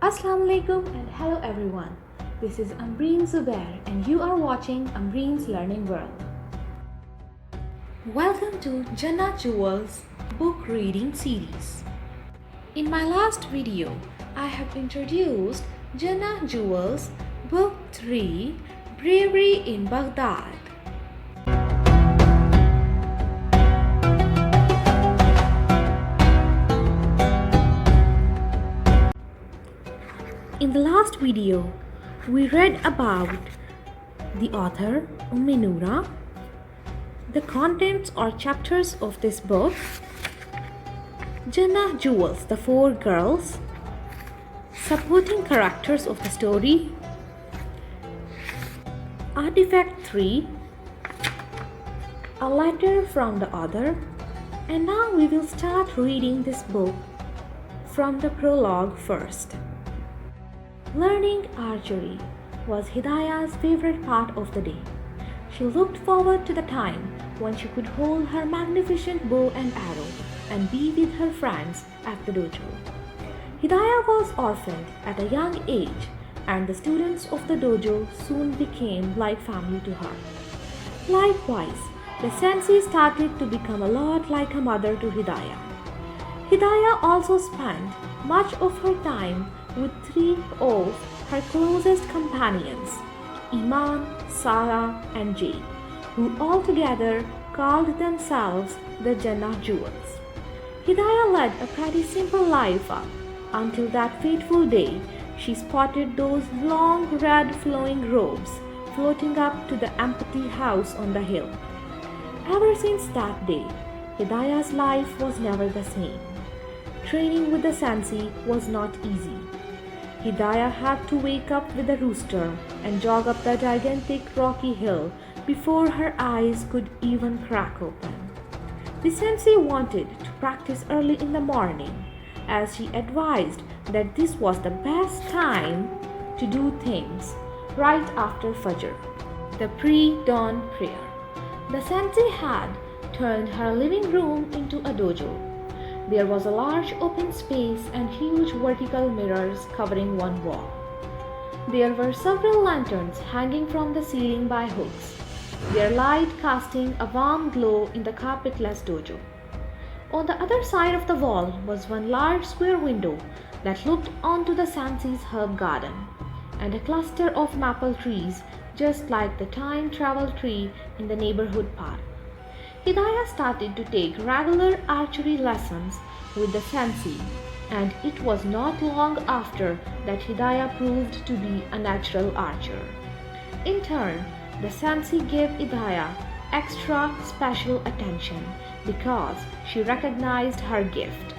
Assalamu alaikum and hello everyone. This is Amreen Zubair and you are watching Amreen's Learning World. Welcome to Jannah Jewel's book reading series. In my last video, I have introduced Jannah Jewel's book 3, Bravery in Baghdad. In the last video, we read about the author, Noura, the contents or chapters of this book, Jannah Jewels, the 4 girls, supporting characters of the story, Artifact 3, a letter from the author, and now we will start reading this book from the prologue first. Learning archery was Hidayah's favorite part of the day. She looked forward to the time when she could hold her magnificent bow and arrow and be with her friends at the dojo. Hidayah was orphaned at a young age, and the students of the dojo soon became like family to her. Likewise, the sensei started to become a lot like a mother to Hidayah. Hidayah also spent much of her time with 3 of her closest companions, Iman, Sarah, and Jade, who altogether called themselves the Jannah Jewels. Hidayah led a pretty simple life until that fateful day she spotted those long red flowing robes floating up to the empty house on the hill. Ever since that day, Hidayah's life was never the same. Training with the sensei was not easy. Hidayah had to wake up with a rooster and jog up the gigantic rocky hill before her eyes could even crack open. The sensei wanted to practice early in the morning, as she advised that this was the best time to do things right after Fajr, the pre-dawn prayer. The sensei had turned her living room into a dojo. There was a large open space and huge vertical mirrors covering one wall. There were several lanterns hanging from the ceiling by hooks, their light casting a warm glow in the carpetless dojo. On the other side of the wall was one large square window that looked onto the sensei's herb garden, and a cluster of maple trees just like the time travel tree in the neighborhood park. Hidayah started to take regular archery lessons with the sensei, and it was not long after that Hidayah proved to be a natural archer. In turn, the sensei gave Hidayah extra special attention because she recognized her gift.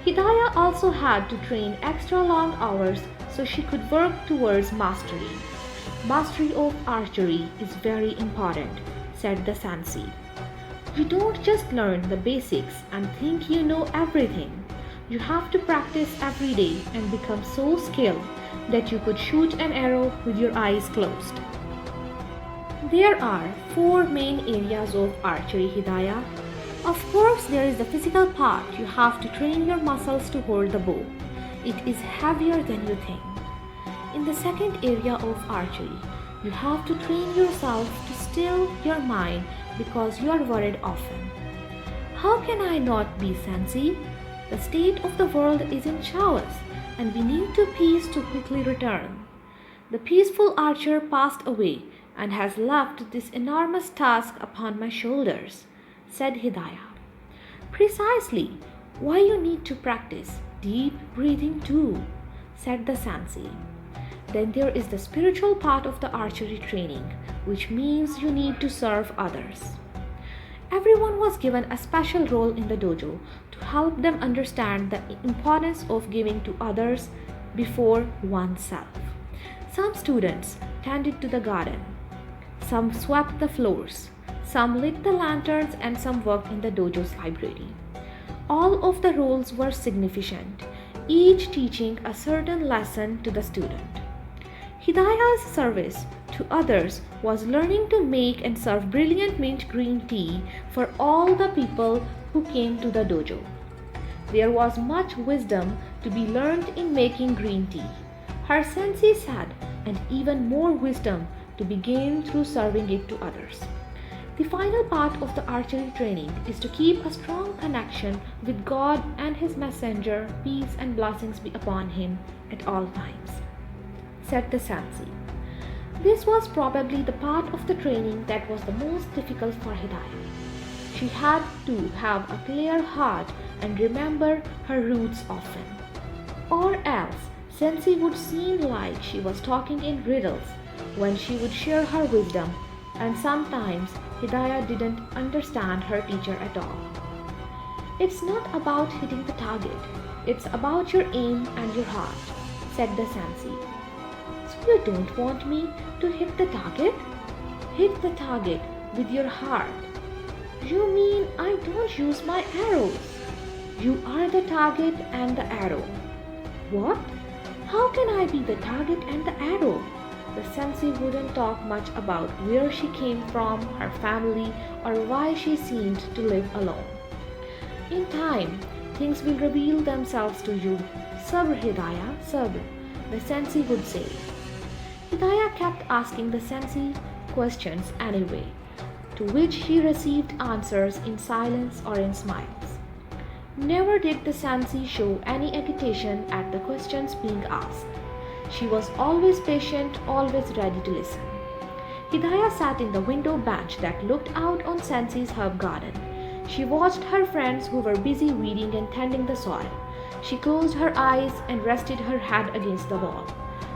Hidayah also had to train extra long hours so she could work towards mastery. Mastery of archery is very important, said the sensei. You don't just learn the basics and think you know everything. You have to practice every day and become so skilled that you could shoot an arrow with your eyes closed. There are 4 main areas of archery, Hidayah. Of course, there is the physical part. You have to train your muscles to hold the bow. It is heavier than you think. In the second area of archery, you have to train yourself to still your mind because you are worried often. How can I not be sensei? The state of the world is in chaos and we need to peace to quickly return. The peaceful archer passed away and has left this enormous task upon my shoulders, said Hidayah. Precisely why you need to practice deep breathing too, said the sensei. Then there is the spiritual part of the archery training, which means you need to serve others. Everyone was given a special role in the dojo to help them understand the importance of giving to others before oneself. Some students tended to the garden, some swept the floors, some lit the lanterns, and some worked in the dojo's library. All of the roles were significant, each teaching a certain lesson to the student. Hidayah's service to others was learning to make and serve brilliant mint green tea for all the people who came to the dojo. There was much wisdom to be learned in making green tea, her sensei said, and even more wisdom to be gained through serving it to others. The final part of the archery training is to keep a strong connection with God and His messenger, peace and blessings be upon him at all times, said the sensei. This was probably the part of the training that was the most difficult for Hidayah. She had to have a clear heart and remember her roots often. Or else, Sensei would seem like she was talking in riddles when she would share her wisdom, and sometimes Hidayah didn't understand her teacher at all. It's not about hitting the target, it's about your aim and your heart, said the sensei. So you don't want me to hit the target? Hit the target with your heart. You mean I don't use my arrows? You are the target and the arrow. What? How can I be the target and the arrow? The sensei wouldn't talk much about where she came from, her family, or why she seemed to live alone. In time, things will reveal themselves to you. Sabr, Hidayah, sabr, the sensei would say. Hidayah kept asking the sensei questions anyway, to which he received answers in silence or in smiles. Never did the sensei show any agitation at the questions being asked. She was always patient, always ready to listen. Hidayah sat in the window bench that looked out on Sensei's herb garden. She watched her friends who were busy weeding and tending the soil. She closed her eyes and rested her head against the wall.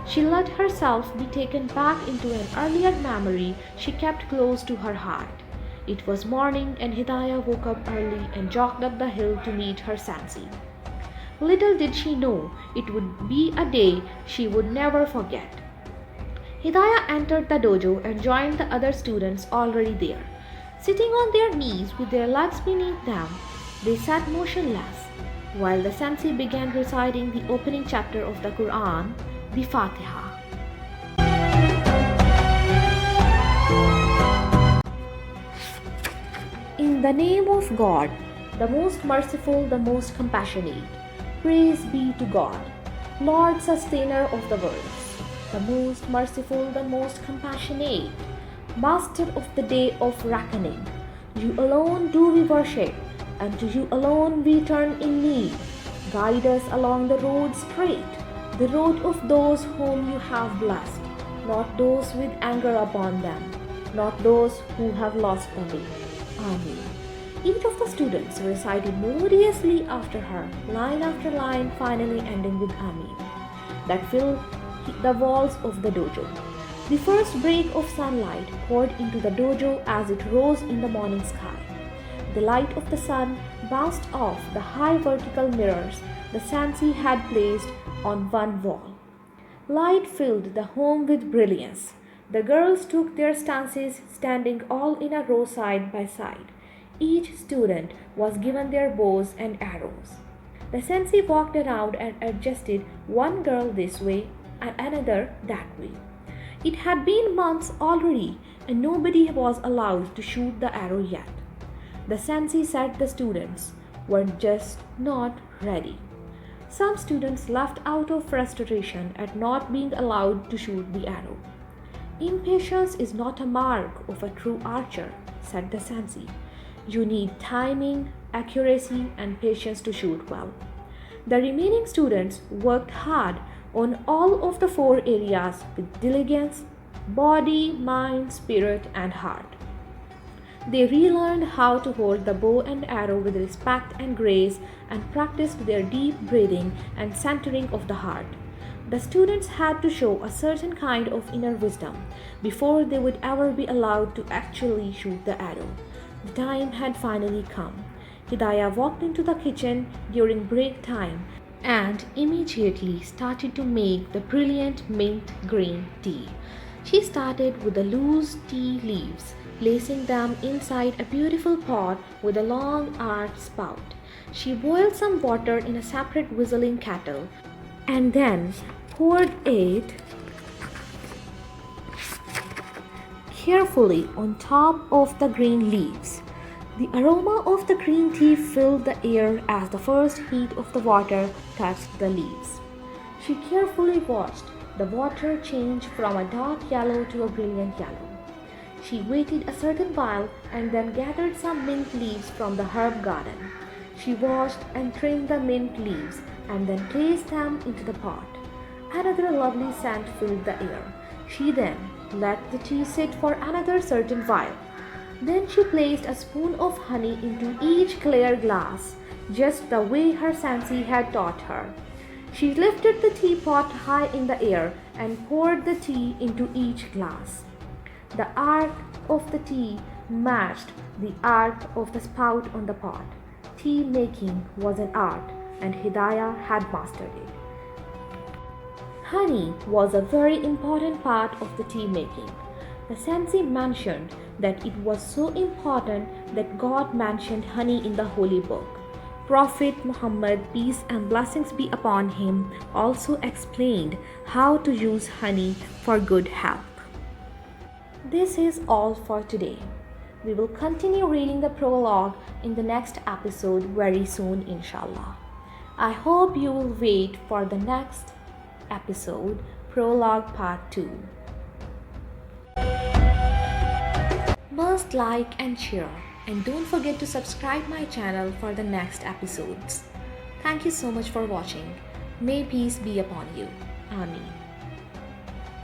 She let herself be taken back into an earlier memory she kept close to her heart. It was morning and Hidayah woke up early and jogged up the hill to meet her sensei. Little did she know it would be a day she would never forget. Hidayah entered the dojo and joined the other students already there. Sitting on their knees with their legs beneath them, they sat motionless, while the sensei began reciting the opening chapter of the Quran, the Fatiha. In the name of God, the most merciful, the most compassionate. Praise be to God, Lord Sustainer of the worlds, the most merciful, the most compassionate, Master of the day of reckoning. You alone do we worship, and to you alone we turn in need. Guide us along the road straight, the road of those whom you have blessed, not those with anger upon them, not those who have lost the way. Amen. Each of the students recited melodiously after her, line after line, finally ending with Amin, that filled the walls of the dojo. The first break of sunlight poured into the dojo as it rose in the morning sky. The light of the sun bounced off the high vertical mirrors the sensei had placed on one wall. Light filled the home with brilliance. The girls took their stances, standing all in a row side by side. Each student was given their bows and arrows. The sensei walked around and adjusted one girl this way and another that way. It had been months already, and nobody was allowed to shoot the arrow yet. The sensei said the students were just not ready. Some students left out of frustration at not being allowed to shoot the arrow. Impatience is not a mark of a true archer, said the sensei. You need timing, accuracy, and patience to shoot well. The remaining students worked hard on all of the 4 areas with diligence, body, mind, spirit, and heart. They relearned how to hold the bow and arrow with respect and grace and practiced their deep breathing and centering of the heart. The students had to show a certain kind of inner wisdom before they would ever be allowed to actually shoot the arrow. The time had finally come. Hidayah walked into the kitchen during break time and immediately started to make the brilliant mint green tea. She started with the loose tea leaves, placing them inside a beautiful pot with a long arched spout. She boiled some water in a separate whistling kettle and then poured it carefully on top of the green leaves. The aroma of the green tea filled the air as the first heat of the water touched the leaves. She carefully watched the water change from a dark yellow to a brilliant yellow. She waited a certain while and then gathered some mint leaves from the herb garden. She washed and trimmed the mint leaves and then placed them into the pot. Another lovely scent filled the air. She then let the tea sit for another certain while. Then she placed a spoon of honey into each clear glass, just the way her Sansi had taught her. She lifted the teapot high in the air and poured the tea into each glass. The arc of the tea matched the arc of the spout on the pot. Tea making was an art, and Hidayah had mastered it. Honey was a very important part of the tea making. The Sansi mentioned that it was so important that God mentioned honey in the Holy Book. Prophet Muhammad, peace and blessings be upon him, also explained how to use honey for good health. This is all for today. We will continue reading the prologue in the next episode very soon, inshallah. I hope you will wait for the next episode, Prologue Part 2. Must like and share, and don't forget to subscribe my channel for the next episodes. Thank you so much for watching. May peace be upon you. Ameen.